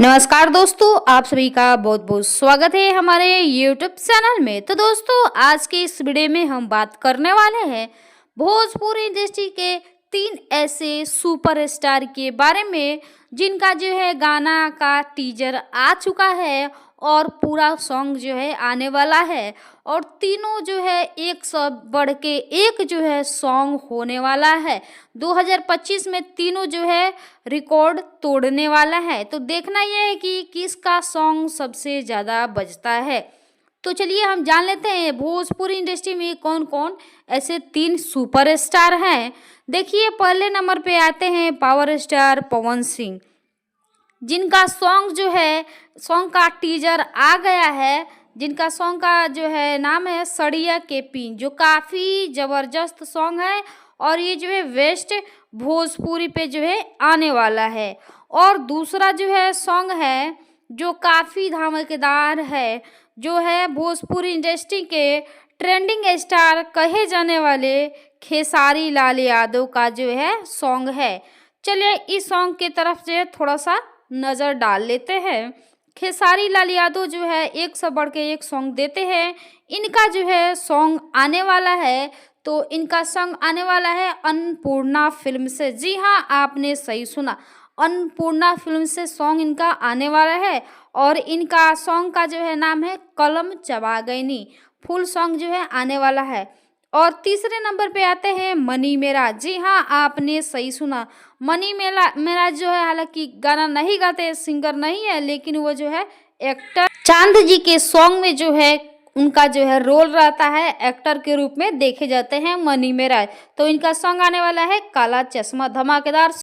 नमस्कार दोस्तों, आप सभी का बहुत बहुत स्वागत है हमारे YouTube चैनल में। तो दोस्तों, आज के इस वीडियो में हम बात करने वाले हैं भोजपुरी इंडस्ट्री के 3 ऐसे सुपरस्टार के बारे में जिनका जो है गाना का टीजर आ चुका है और पूरा सॉन्ग जो है आने वाला है और तीनों जो है एक से बढ़ के एक जो है सॉन्ग होने वाला है। 2025 में तीनों जो है रिकॉर्ड तोड़ने वाला है। तो देखना यह है कि किसका सॉन्ग सबसे ज़्यादा बजता है। तो चलिए हम जान लेते हैं भोजपुरी इंडस्ट्री में कौन कौन ऐसे 3 सुपरस्टार हैं। देखिए, पहले नंबर पे आते हैं पावर स्टार पवन सिंह, जिनका सॉन्ग जो है सॉन्ग का टीजर आ गया है, जिनका सॉन्ग का जो है नाम है सड़िया के पीन, जो काफ़ी ज़बरदस्त सॉन्ग है और ये जो है वेस्ट भोजपुरी पे जो है आने वाला है। और दूसरा जो है सॉन्ग है जो काफ़ी धमाकेदार है, जो है भोजपुरी इंडस्ट्री के ट्रेंडिंग स्टार कहे जाने वाले खेसारी लाल यादव का जो है सॉन्ग है। चलिए इस सॉन्ग की तरफ जो है थोड़ा सा नज़र डाल लेते हैं। खेसारी लाल यादव जो है एक से बढ़ के एक सॉन्ग देते हैं। इनका जो है सॉन्ग आने वाला है, तो इनका सॉन्ग आने वाला है अन्नपूर्णा फिल्म से। जी हाँ, आपने सही सुना, अन्नपूर्णा फिल्म से सॉन्ग इनका आने वाला है और इनका सॉन्ग का जो है नाम है कलम चबा गईनी। फुल सॉन्ग जो है आने वाला है। और तीसरे नंबर पे आते हैं मनी मेरा। जी हाँ, आपने सही सुना, मनी मेरा मेरा जो है हालांकि गाना नहीं गाते, सिंगर नहीं है, लेकिन वो जो है एक्टर चांद जी के सॉन्ग में जो है उनका जो है रोल रहता है, एक्टर के रूप में देखे जाते हैं मनी मेरा। तो इनका सॉन्ग आने वाला है काला चश्मा, धमाकेदार